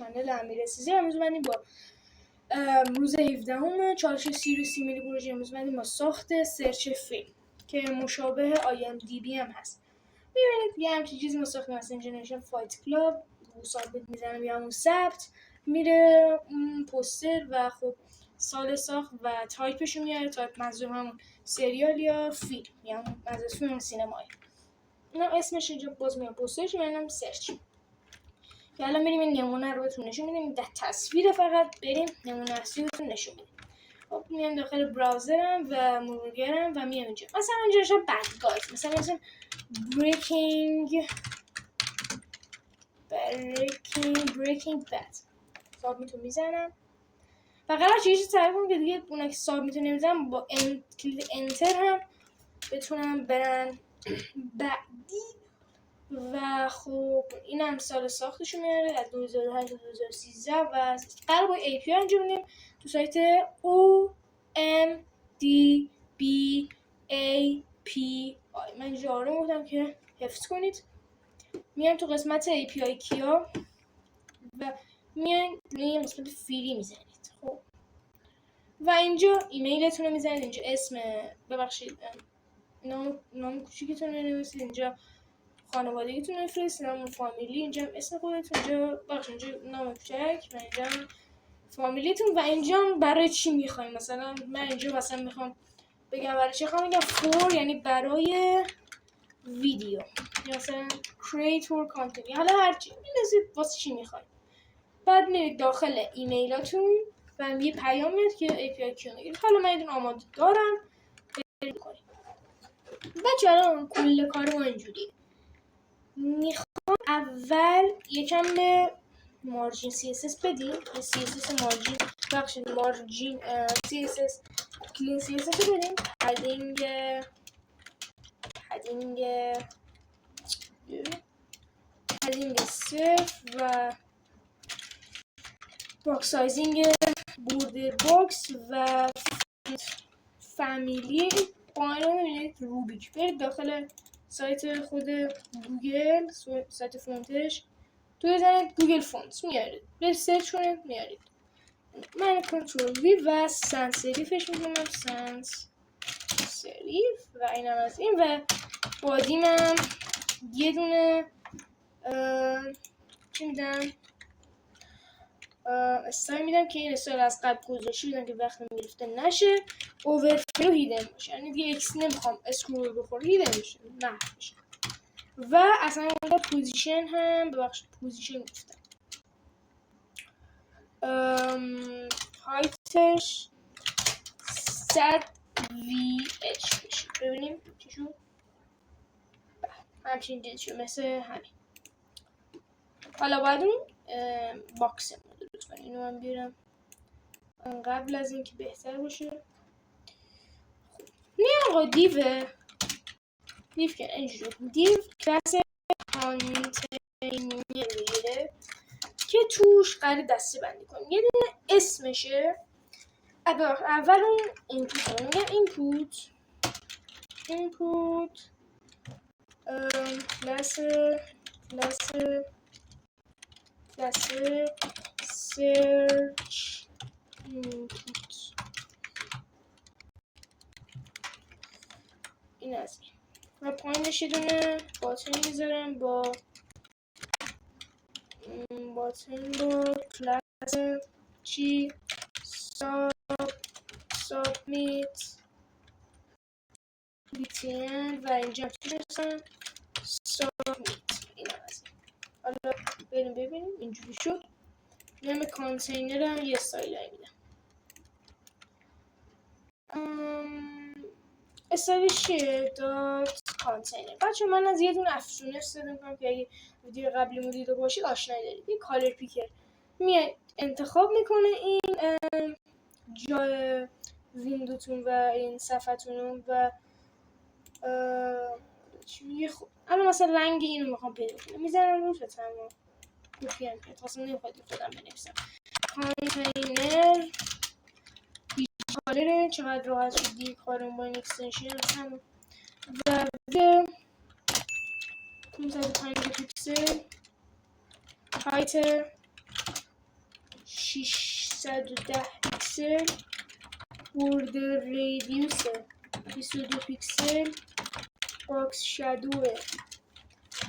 کانال امیرعزیزی. امروز اومدیم با روز 17 چالش 30 میلی پروژه. امروز اومدیم با ساخت سرچ فیلم که مشابه IMDb هم هست. میبینید یه همچین چیزی ما ساختیم، مثلا جنریشن فایت کلاب رو ثابت میزنم یا همون ثبت میره پوستر و خب سال ساخت و تایپش رو میاره. تایپ منظور همون سریال یا فیلم یا منظور فیلم سینمایی. اینم اسمش اینجا باز میاد پوسترش، منم سرچ که الان بریم این نمونه رو بهتون نشون میدیم. در تصویر فقط بریم نمونه اصلی بهتون نشون میدیم. خب میام داخل براوزرم و مرورگرم و میام اینجا. مثلا اینجا نشه بد گایز، مثلا breaking bad سابمیت رو میزنم. فقط هر چیزی سعی کنم که دیگه اونایی که سابمیت رو نمیزنم با کلید انتر هم بتونم برن بعدی. و خب این هم سال ساختشو میاره از 2008 تا 2013 و قرار با API انجام بدیم تو سایت OMDBAPI. من اینجا آروم گفتم که حفظ کنید. میام تو قسمت API کیا و میان روی قسمت فری میزنید. خب و اینجا ایمیلتون رو میزنید، اینجا اسم ببخشید نام کوچیکتون رو نویسید، اینجا خانوادگیتون رو بفرستید، نام فامیلی، اینجا اسم خودتون، اینجا اینجا نام کوچک و اینجا فامیلیتون و اینجا برای چی میخوایم. مثلا من اینجا مثلا میخوام بگم برای چی میخوام بگم for یعنی برای ویدیو یا مثلا create for content، حالا هر چی می‌نویسید واسه چی میخواید. بعد میرید داخل ایمیلاتون و یه پیام میاد که API کیو میگیرید. حالا من این آماده دارم برید کنید. بچه الان کل کار ما اینجوریه. میخوام اول یکم به مارجین CSS بدیم. CSS مارجین بخشید مارجین CSS کلین CSS بدیم. هدینگ صفر و باکس سایزینگ بوردر باکس و فامیلی. پایین میبینید روبیک. برید داخل سایت خود گوگل، سایت فونتش تو بزنید گوگل فونت میارید، برید سرچ کنید میارید. من کنترل وی و سنس سریفش میکنم، سنس سریف و اینم از این و بادیمم یه دونه چی میدم استایل میدم که این استایل از قبل گذاشته بودم که وقتی میگرفته نشه. اوورفلو هیدن باشه، یعنی دیگه اکس نمیخوام اسکرول بخوره، هیدن بشه نه بشه. و اصلا اونجا پوزیشن هم ببخشید پوزیشن گفتم هایتش 100 VH بشه. ببینیم چی شد. همچین دید شد مثل همین. حالا باید اون باکس رو درست کنیم. اینو من بیارم قبل از اینکه بهتر باشه. نه آقا دیو که اینجوری دیو کلاس کانتینریه که توش قراره دسته بندی کنیم. یه دونه اسمشه. اول اون اینپوت رو میگم اینپوت کلاس سرچ اینپوت. این از این و پایینش یه دونه باتن میذارم با کلاس چی سابمیت BTN و اینجا میشن سابمیت. این از این. حالا بریم ببینیم اینجوری شد. نام کانتینر هم یه استایل میدم. استایلش چیه؟ دات کانتینر. بچه من از یه دونه افزونه استفاده میکنم که اگه ویدیو قبلی مو دیده باشید آشنایی دارید. یه کالر پیکر میاد انتخاب میکنه این جای ویندوتون و این صفحتون و الان مثلا رنگ اینو میخوام پیدا کنم میزنم روش تمام میگم که اصلا نمیخواد خودم بنویسم کانتینر کالر. چقدر راحت شد دیگه کارم با این اکستنشن هم و 550 پیکسل هایت 610 پیکسل، بوردر ریدیوس 22 پیکسل، باکس شادو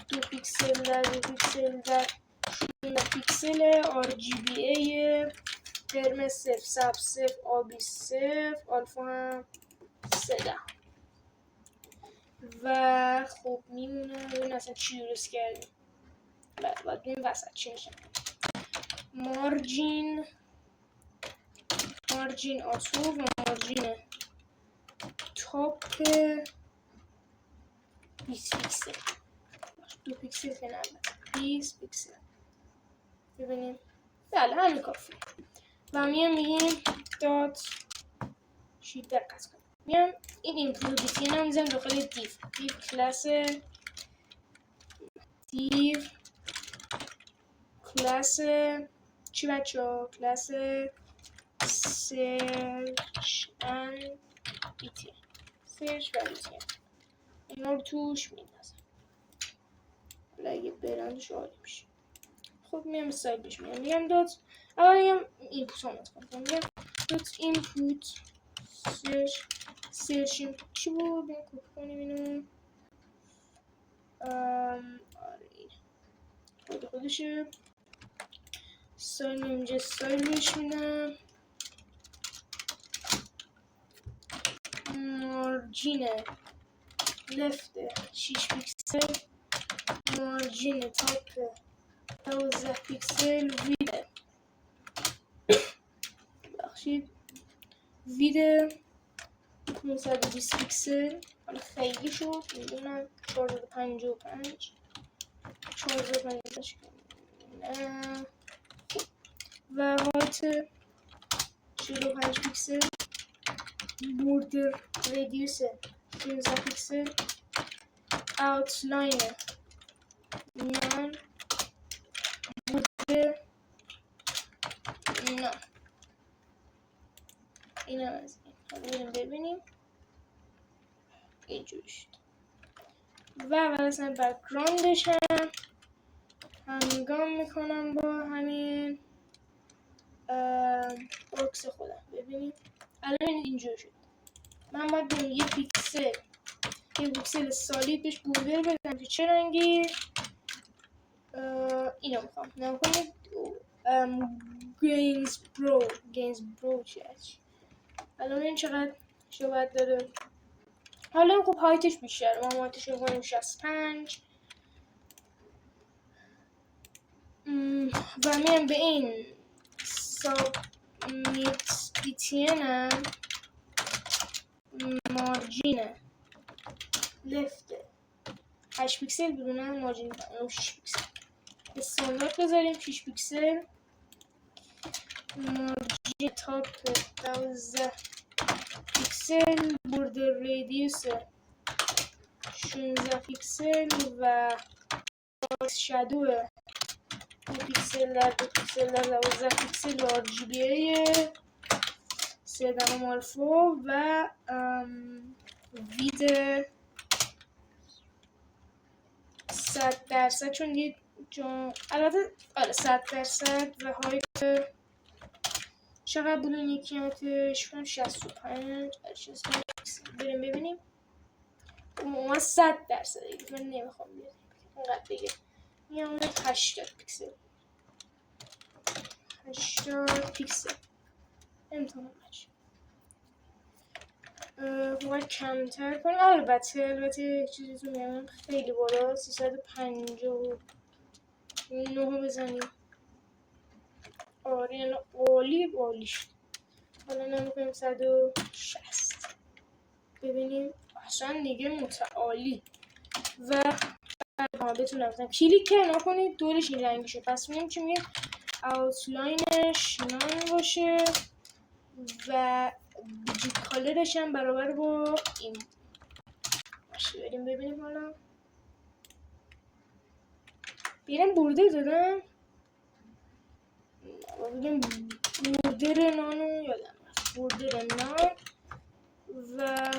2 پیکسل در 2 پیکسل در 16 پیکسل، RGBA قرمز 0 سبز 0 آبی 0 آلفا هم 13 و خب میمونه ببین اصلا چی درست کردیم. باید ببین وسط چی میشه. مارجین آتو و مارجین تاپ 20 پیکسل 2 پیکسل که نه 20 پیکسل ببینیم. بله همین کافیه و میگیم دات شید دقت کنیم. میام این اینپروبیتی رو میذارم داخل دیو کلاس چی بچه ها؟ کلاس سرچ اند بیتی سرچ و بیتی اینا رو توش میندازم. حالا اگه برندش عالی میشه. خب میام سایت بهش میگم دات اول میگم اینپوت آمد کنم میگم دات اینپوت سرچ اینپوت چی بود؟ بیام کپی کنیم اینو. آره این خودشه. سایل اینجا سایل بهش میدم. مارجین لفت 6 پیکسل، مارجین تاپ 12 پیکسل، وید 920 پیکسل. حالا خیلی شد میدونم 455 و هایت 45 پیکسل، بوردر ریدیوس 16 پیکسل، اوتلاین نان بوردر نه این هم از این. حالا ببینیم اینجوری شد و اصلا بک‌گراندش هم همگام میکنم با همین باکس خودم. ببینیم الان اینجوری شد. من باید برم یه پیکسل سالید بهش بوردر بدم که چه رنگی. اینو میخوام نکنید گینز برو چی الان این چقدر شباید داره. حالا خب هایتش بیشتر ما هایتش رو کنیم 65 و میام به این سابمیت بیتین هم مارجین لفت 8 پیکسل بدونم مارجین 6 پیکسل استاندارد بذاریم 6 پیکسل، مارجین تاپ 12 پیکسل، بوردر ریدیوس 16 پیکسل و باکس شادو 2 پیکسل در 2 پیکسل در 12 پیکسل و RGBA 3 آلفا و وید 100% چون یه البته آره 100% و هایت چقدر بود اون یکی همتش 65 بریم ببینیم اون 100% دیگه من نمیخوام بیارم اونقدر بگه میام 80 پیکسل 80 پیکسل امتحان بچه باید کمتر کنم. البته چیزی تو میام خیلی بالا 359 بزنیم. آره یعنی عالی شد. حالا نمیکنیم 160 ببینیم اصلا دیگه متعالی و بتونم بزنم کلیک نکنید دورش این رنگی شد. پس میگم چی میگم اوتلاینش نان باشه و بیجی کالرش هم برابر با این باشه. بریم ببینیم حالا بیرم برده دادم ببینیم بوردر نانو یادم رفت بوردر نان و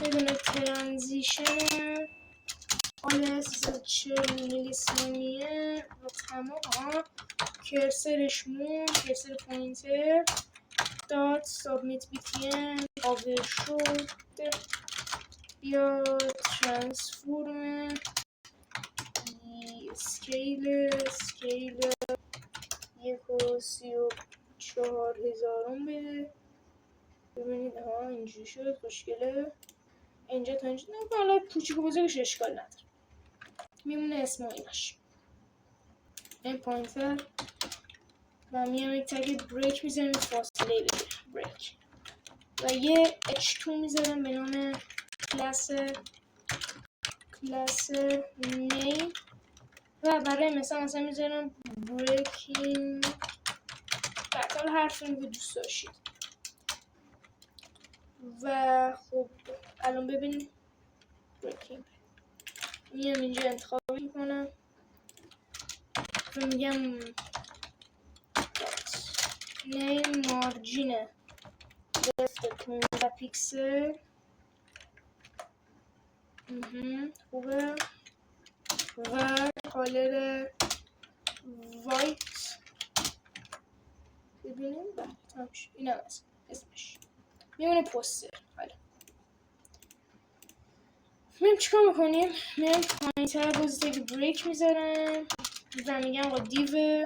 بدون ترانزیشن حالا 340 میلی ثانیه و تمام کرسرش مون، کرسر پوینتر دات سابمیت بیتین آور شد یا ترانسفورم اسکیل 1.34,000 بده. ببینید ها اینجوری شد خوشگله. اینجا تا اینجا نه حالا کوچیک و بزرگش اشکال نداره، میمونه اسم و ایناش. این پوینتر و میام یک تگ بریک میذارم فاصله بگیرم بریک و یه h2 میذارم به نام کلاس نیم و برای مثلا میذارم بریکینگ بعد حرف رو دوست داشتید. و خب الان ببینید بریکینگ میام اینجا انتخاب میکنم و میگم نیم مارجین لفت 15 پیکسل خوبه و کالر وایت ببینیم این هم اسمش میمونه پوستر. حالا میام چیکار میکنیم؟ میام پایین‌تر باز یک بریک میذارم و میگم آقا دیو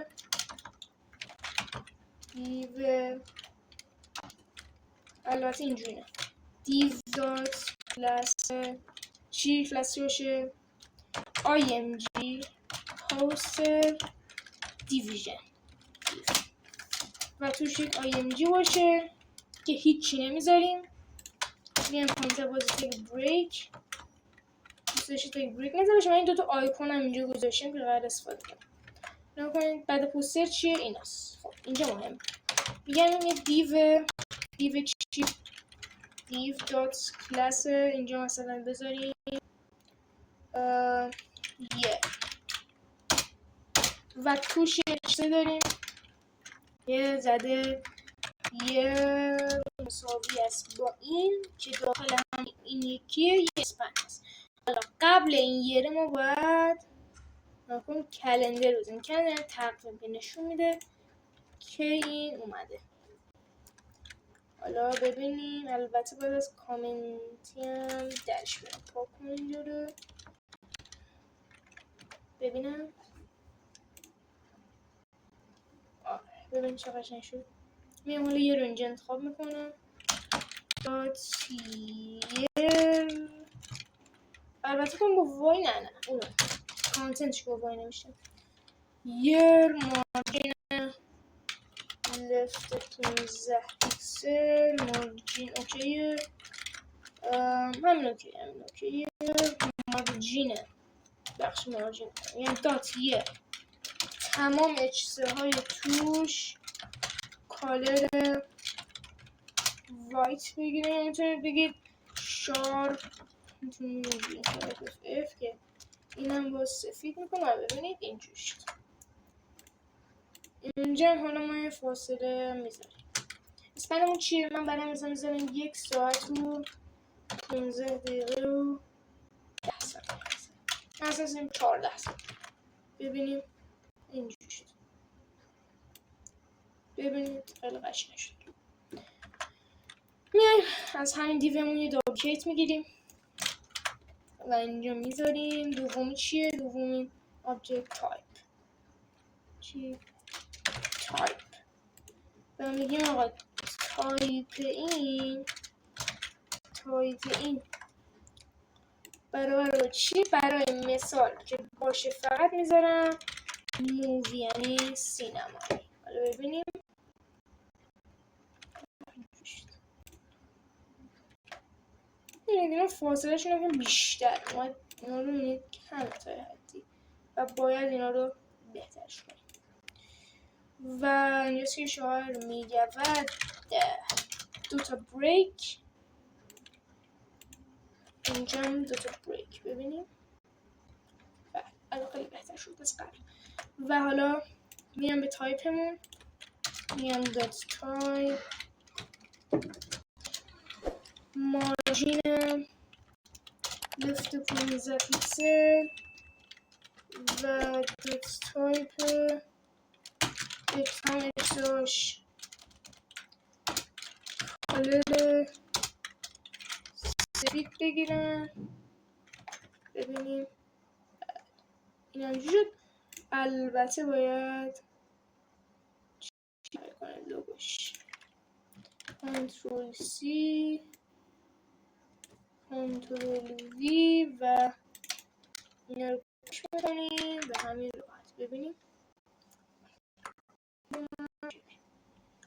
البته اینجوری نه دیو دات کلاس چی کلاسی باشه img پوستر دیویژن و توش یک img باشه که هیچی نمیذاریم. میام پایین‌تر باز یک بریک دوستش یک بریک نذارم. من این دوتا آیکون هم اینجا گذاشتم که قرار استفاده کنم. نگاه کنید بعد پوستر چیه؟ ایناست. خب اینجا مهم میگم یه دیو چی دیو دات کلاس اینجا مثلا بذاریم یه و توش چه داریم یه زده یه مساوی است با این که داخل هم این یکیه یه اسپن است. حالا قبل این یه ما باید نکن کلندر بزنیم. کلندر تقویم که نشون میده که این اومده. حالا ببینیم البته باید از کامنتی هم درش برم پاک کنم اینجا رو ببینم. ببین چه قشنگ شد. میام حالا یه رو اینجا انتخاب میکنم داتیر البته کنم با وای نه اونو کانتنتش با وای نمیشه. یر مارجین لفت 15 پیکسل مارجین اوکیه همین اوکیه مارجین بخش مارجین یعنی دات یه تمام اچسه های توش کالر وایت بگیره. یعنی میتونید بگید شارپ میتونید بگید اف که اینم با سفید میکنم و ببینید اینجور شد. اینجا حالا ما یه فاصله میذاریم. اسپنمون چیه؟ من برای مثلا میذارم 1 ساعت و 15 دقیقه و 10 ثانیه. مثلا میذاریم 14 ثانیه. ببینیم اینجور شد. ببینید خیلی قشنگ شد. میایم از همین دیومون یه دابلیکیت میگیریم و اینجا میذاریم. دومی چیه؟ دومی آبجکت تایپ چی؟ تایپ و میگیم آقا تایپ این برای چی؟ برای مثال که باشه فقط میذارم مووی یعنی سینمایی. حالا ببینیم اینا فاصله شون بیشتر اومد. اینا رو میبینید کم تا حدی و باید اینا رو بهترش کنیم و اینجاست که شاعر میگه و دوتا بریک اینجا هم دوتا بریک ببینیم و الان خیلی بهتر شد از قبل. و حالا میام به تایپمون میام دات تایپ مارجین لفت 15 پیکسل و دات تایپ اکتامش کالر سفید بگیرن. ببینیم این همجور شد. البته باید چیکار کنه لوگوش. کنترل سی، کنترل وی و اینا رو کش میکنیم به همین راحت. ببینیم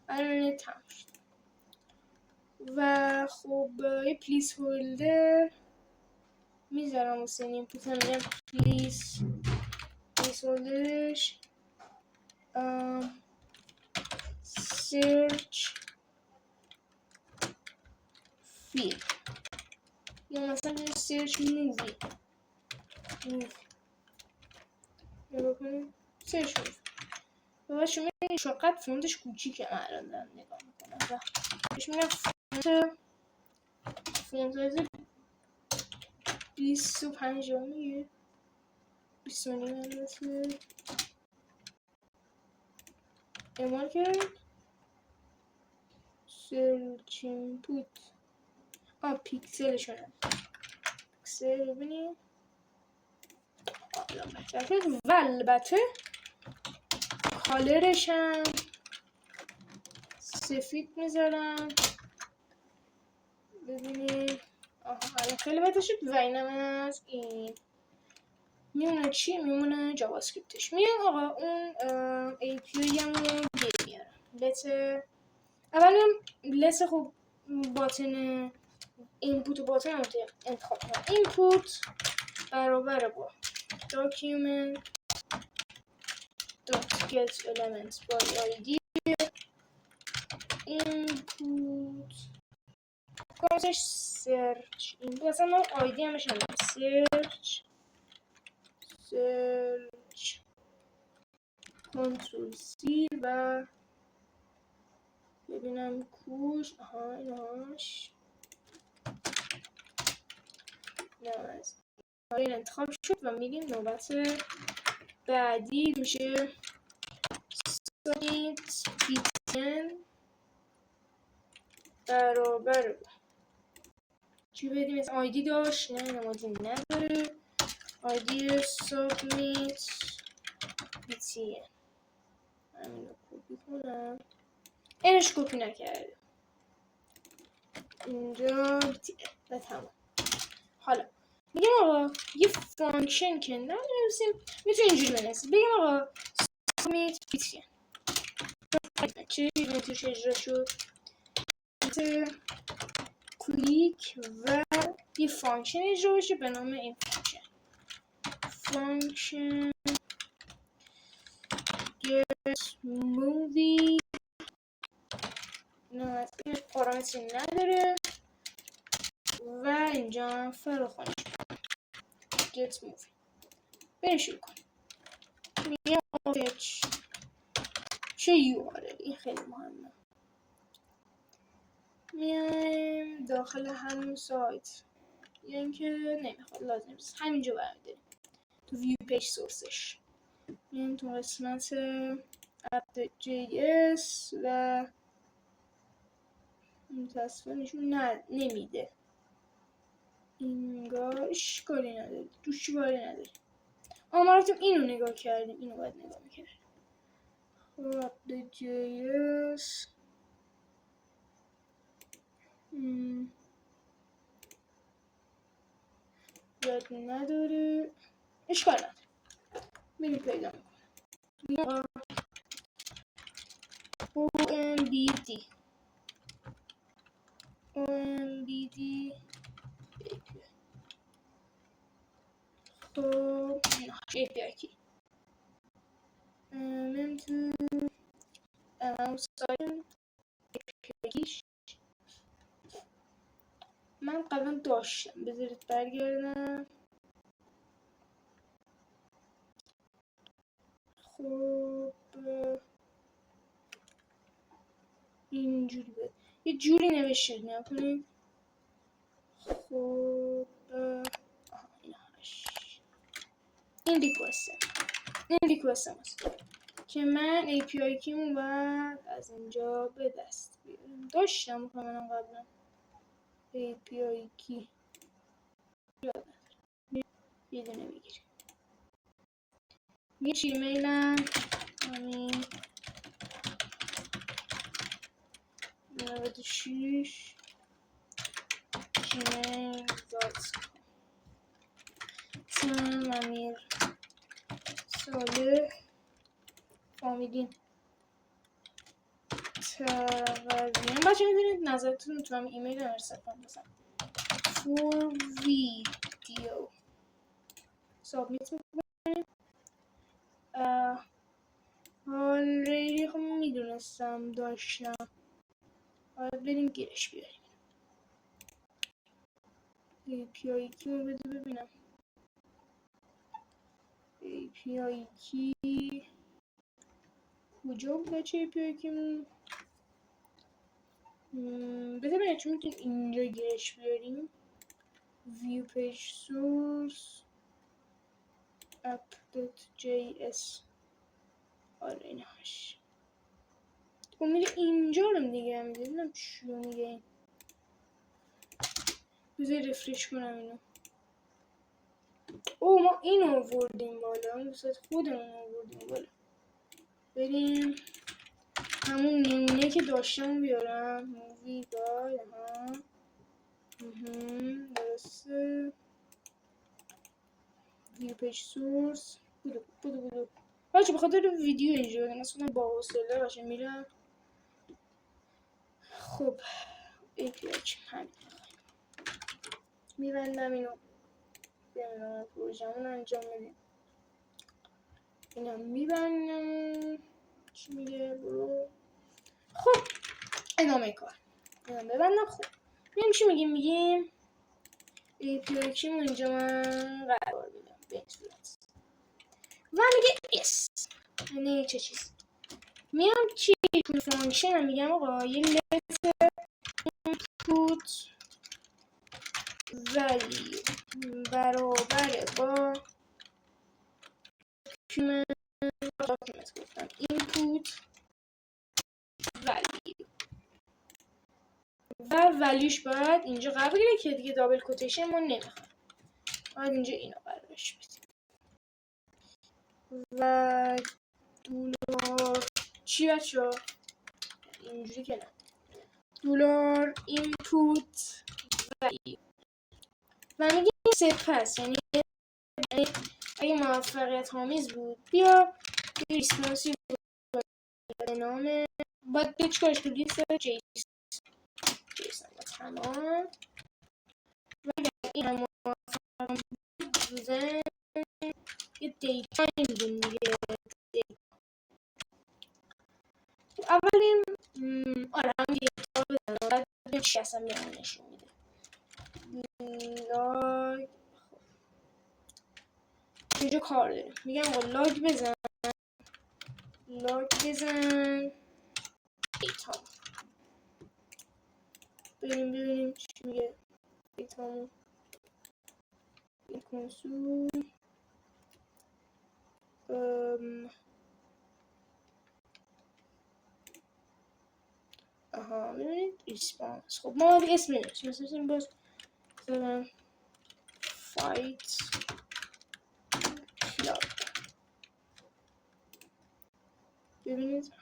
الان تمام شد. و خب یه پلیس هولدر میذارم واسه این اینپوت. میگم پلیس هولدرش سرچ فیلم یا مثلا سرچ مووی. نگاه کنیم سرچ مووی. و شما این شقت فونتش کوچیکه. من الان دارم نگاه میکنم و بهش میگم فونت سایز 25 میگه 20 البته اعمال کرد. سرچ اینپوت پیکسلشونه. پیکسل ببینیم الان بهتر شد. و البته کالرش هم سفید میذارم. ببینیم الان خیلی بهتر شد. و اینم از این میمونه چی؟ میمونه جاوا اسکریپتش. میام آقا اون API همو میارم. لت اول میام لت خب باتن اینپوت و باتن هم انتخاب کنم. اینپوت برابر با document get elements by id اینپوت کارش سرچ اینپوت. اصلا من آیدی همش نمیدونم. سرچ کنترل سی و ببینم کوش ایناش این انتخاب شد و میریم نوبت بعدی میشه سایت پیتن برابر چی بدیم؟ از آیدی داشت نه نمازی نداره. آیدی سابمیت پیتن همین رو کپی کنم. اینش کپی نکرده اینجا و تمام. حالا میگم آقا یه فانکشن که ننویسیم میتونی اینجوری بنویسیم. بگیم آقا سابمیت پیتن چه توش اجرا شد کلیک و یه فانکشن اجرا بشه به نام این فانکشن get movie. نه پارامتری نداره و اینجا فراخوانش get movie. بریم شروع کنیم. میگم چه URL این خیلی مهمه. میایم داخل همون سایت یا اینکه نمیخواد لازم نیست همینجا برمیداریم تو ویو پیج سورسش. میایم تو قسمت app.js و متاسفانه نشون نمیده. اینگاه اشکالی نداره دوشواری نداره. ما رفتیم اینو نگاه کردیم اینو باید نگاه میکردیم. app.js یاد نداره اشکال نداره. میریم پیدا میکنم OMBD خب API کی من تو سایت API من قبلا داشتم. بذارید برگردم. خب اینجوری بود یه جوری نوشته نگاه کنید. خب این ریکوسته هست که من API کیمو باید از اینجا به دست بیارم. داشتم کاملا قبلا API کی یه دونه میگیریم میشه میلم همین 96 gmail.com اسمم امیر صالح فامیلیم تقویم بچه میدونید نظرتون تو هم ایمیل هم ارسال کنم بزن فور ویدیو سابمیت میکنیم آلریدی خب میدونستم داشتم باید بریم گیرش بیاریم API کی رو بده ببینم API کی کجا بود بچه API کی بده ببینم چون میتونیم اینجا گیرش بیاریم view page source app.js آره این هاش خب میره اینجا رو دیگه هم میدونم چی رو میگه این بذار رفرش کنم اینو او ما اینو آوردیم بالا اون بسید خودمون آوردیم بالا بریم همون نمونه که داشتم بیارم مووی گای ها درسته ویو پیج سورس بودو بچه بخاطر ویدیو اینجا بدم اصلا با حوصله باشه میرم خب API همین میبندم اینو ببینم پروژمون انجام بدیم اینم میبندم چی میگه برو خب ادامه کار اینم ببندم خب میگیم چی میگیم API کیمو اینجا من قرار بدم به این صورت و میگه yes یعنی چه چیز میام چی توی فانکشن میگم آقا یه let input value برابر با document گفتم input value و ولیوش باید اینجا قرار بگیره که دیگه دابل کوتیشن ما نمیخواد باید اینجا اینو قرارش بدیم و دلار چی بچه اینجوری که نه دلار اینپوت ولیو و میگه سپس یعنی اگه موفقیت آمیز بود بیا ریسپانسیو به نام باید به چکارش کنی لیست جیسون تمام و اگر این هم موفق بودن یه دیتا میدیم دیگه اولین آره هم دیتا بزنم باید ببینیم چی اصلا میان نشون میده لاگ اینجا کار داریم میگم آقا لاگ بزن دیتا ببینیم چی میگه دیتامون این کنسول آها ببینید ریسپانس خب ما باید اسم نمیشیم مثلا باز فایت کلاب ببینید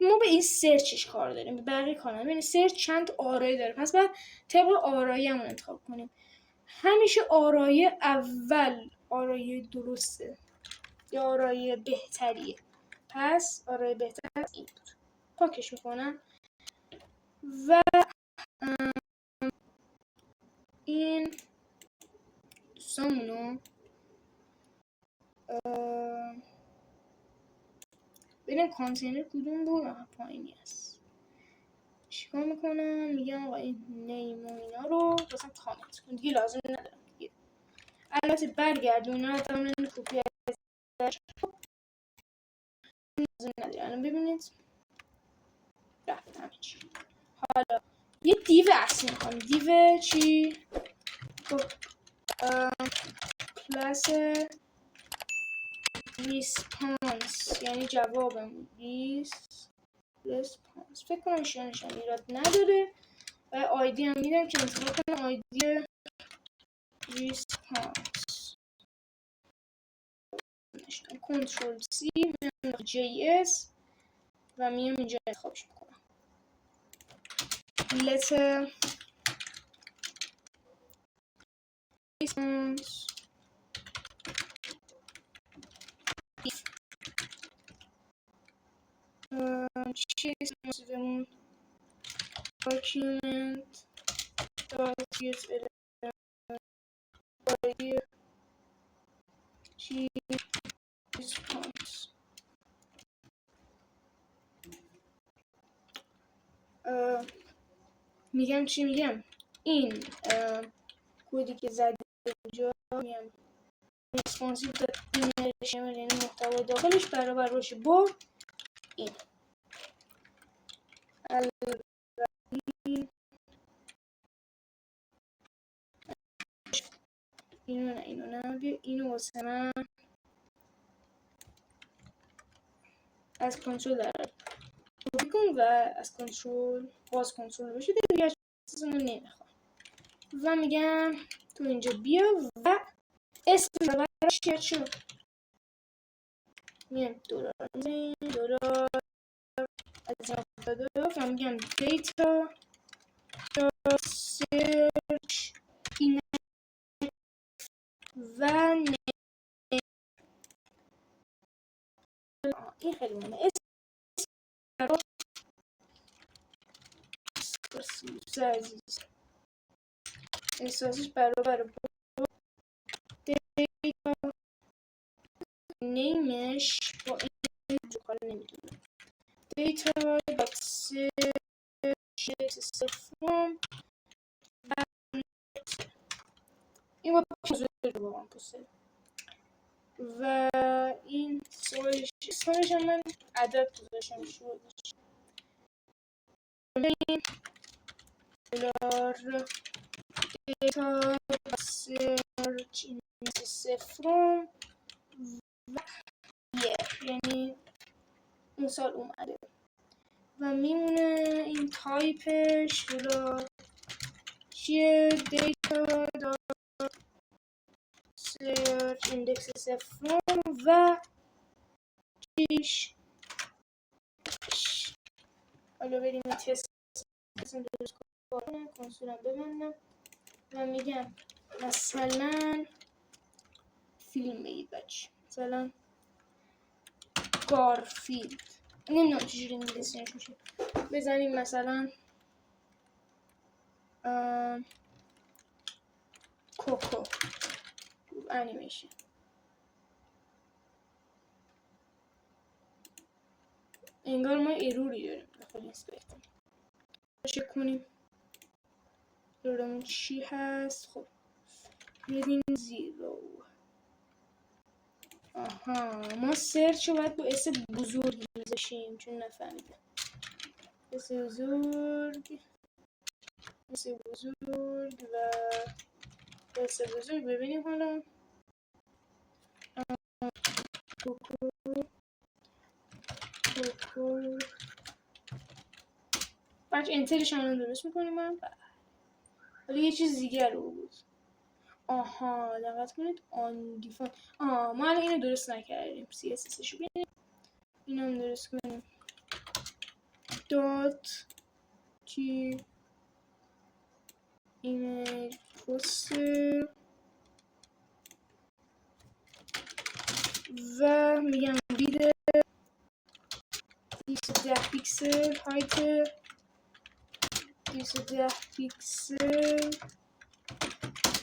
ما به این سرچش کار داریم به بقیه کار نداریم ببینید سرچ چند آرای داره پس باید طبق آرایی همون انتخاب کنیم همیشه آرای اول آرای درسته یا آرای بهتریه پس آرای بهتر از این بود پاکش میکنم و این دوستامونو ببینم کانتینر کدوم بود پایینی هست چیکار میکنم میگم آقا این نیم و اینا رو مثلا کامنت کن دیگه لازم ندارم دیگه البته برگردونم تمام کپی ازش لازم نداره الان ببینید رفت همه چی حالا یه دیو اصلی میخوام دیو چی خب کلاس ریسپانس یعنی جوابمون ریسپانس فکر کنم شانش هم ایراد نداره و آیدی هم میدم که انتخاب کنم آیدی ریسپانس کنترل سی میام جی اس و میام اینجا انتخابش میکنم letter response چیز موضوعمون document response میگم چی میگم این کدی که زده اینجا میگم ریسپانسیو ایمیل شامل یعنی محتوای داخلش برابر باشه با این اینو نه بیا اینو واسه من از کنترل در کن و از کنترل باز کنترل بشه دیگه چیزمون نمیخوام و میگم تو اینجا بیا و اسم براش چیه شد میگم دلار از این افتاده و میگم دیتا سرچ این و این خیلی مهمه عزیز احساسش برابر با دیتا نیمش با این جوکال نمیدونم دیتا دات سرچ سفرم این با موضوع رو با من پسته و این سوالش هم من عدد گذاشتم شدش دلار دیتا سرچ سفرم و یعنی اون سال اومده و میمونه این تایپش دلار چیه دیتا دات سرچ ایندکس سفرم و چیش حالا بریم تست درست کنم کنسولم ببندم و میگم مثلا فیلم بگید بچه مثلا گارفیلد نمیدونم چجوری انگلیسیش میشه بزنیم مثلا کوکو انیمیشن انگار ما ایروری داریم داخل اینسپکتر چک کنیم دارمون چی هست خب بدیم زیرو آها ما سرچ رو باید با اس بزرگ میذاشیم چون نفهمیدم اس بزرگ و اس بزرگ ببینیم حالا کوکو بچه انترش هم درست میکنیم من حالا یه چیز دیگر رو بود آها دقت کنید آن دیفان ما الان اینو درست نکردیم سی اس اس شو ببینیم اینو هم درست کنیم دات کی ایمیج پست و میگم بیده 210 پیکسل هایت 210 پیکسل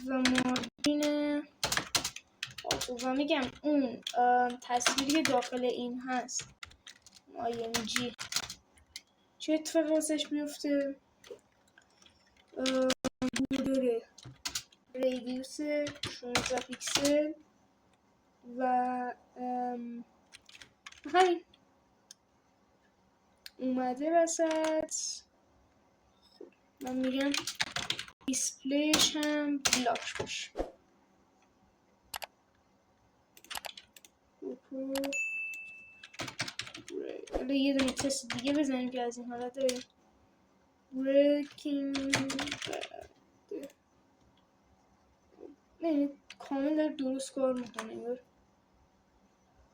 و مارجین و میگم اون تصویری داخل این هست IMG چه اتفاقی واسش بیفته بودره ریدیوس 16 پیکسل و همین اومده وسط خب من میگم دیسپلیش هم بلاک باشه حالا یه دونه تست دیگه بزنیم که از این حالت داریم. Breaking Bad. نه کامل داره درست کار میکنه انگار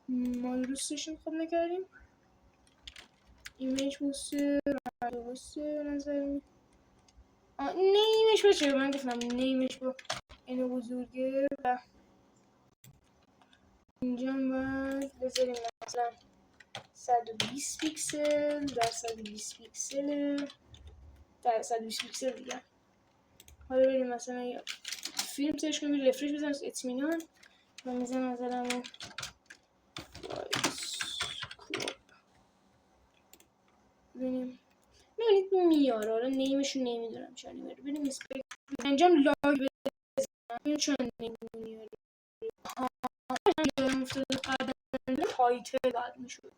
ما درستش خوب نکردیم. ایمیج بوستر درسته نظر می نیمش باشه. من گفتم نیمش با اینو بزرگه و اینجا باید بذاریم مثلا 120 پیکسل در 120 پیکسل در 120 پیکسل دیگه. حالا بریم مثلا یا فیلم ترش کنیم رفرش بزنیم اطمینان و میزنم مثلا ببینیم میاره. حالا نیمشو نمیدونم چرا نمیاره. ببینیم اسپیک انجام لاگ بزنم چون نمیاره. افتاده قدم تایتل باید میشد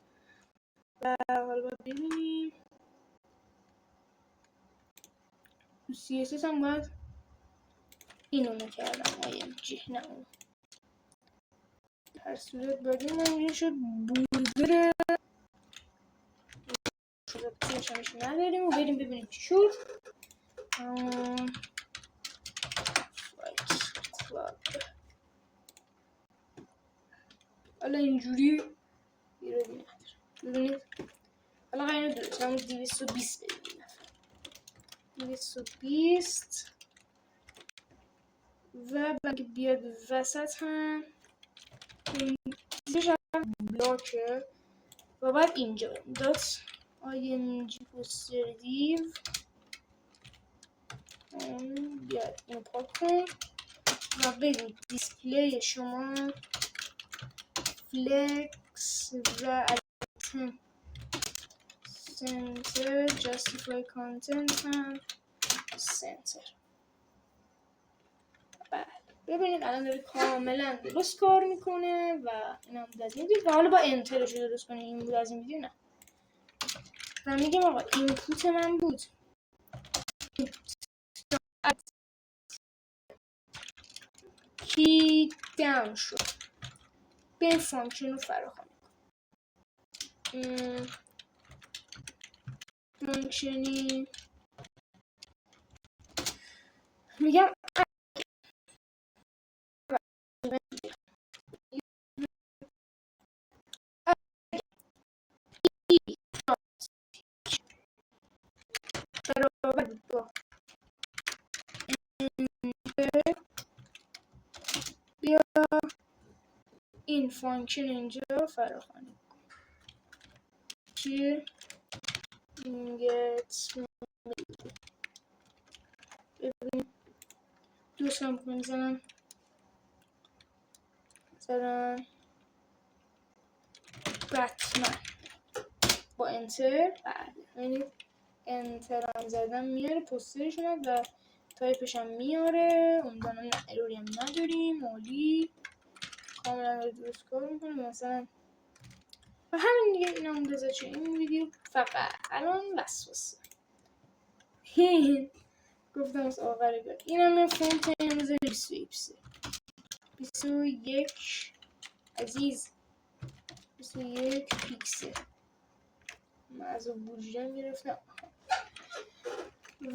و حالا باید ببینیم تو CSS هم باید اینو نکردم IMG نه اون. هر صورت باید این شد بولدر شمش نداریم و بریم ببینیم چی شد. حالا اینجوری ایرادی نداره. ببینید حالا قراره درست همون 220 ببینیم 220 و بلکه بیاد وسط هم اینجا بلاکه و بعد اینجا دات IMG poster div بیاد اینو پاک کن و ببین دیسپلی شما فلکس و سنتر جاستیفای کانتنت هم سنتر. بله ببینید الان داره کاملا درست کار میکنه و این هم بود از این ویدیو و حالا با انترش رو درست کنه. این بود از این ویدیو نه و میگم آقا اینپوت من بود کی داون شد به این فانکشن رو فراهم فانکشنی میگم برابر بود با بیا این فانکشن اینجا فراخوانی چیه get ببین دوست هم کنم میزنم مثلا بتمن با انتر ببینید انتر هم زدم میاره پوسترشون و تایپش هم میاره. امیدوارم نه اروری هم نداریم. عالی کاملا درست کار میکنیم مثلا و همین دیگه. این هم گذاشته این ویدیو فقط الان وسوسه گفتم از آخر بیاد. این هم فونت امروز 21 عزیز 21 پیکسل من از اون بورژم گرفتم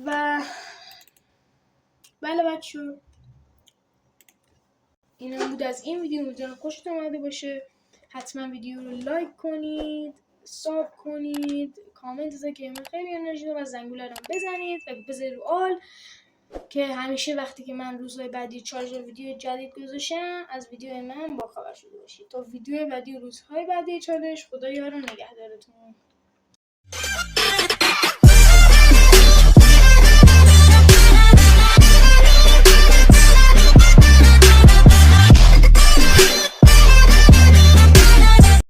و بله بچه این هم بود از این ویدیو. امیدوارم خوشتون اومده باشه. حتما ویدیو رو لایک کنید ساب کنید کامنت بذارید که من خیلی انرژی دارم و زنگوله رو بزنید و بذارید رو آل که همیشه وقتی که من روزهای بعدی چارج ویدیو جدید گذاشتم از ویدیو من با خبر شده باشید. تا ویدیو بعدی روزهای بعدی چالش خدا یار و نگهدارتون.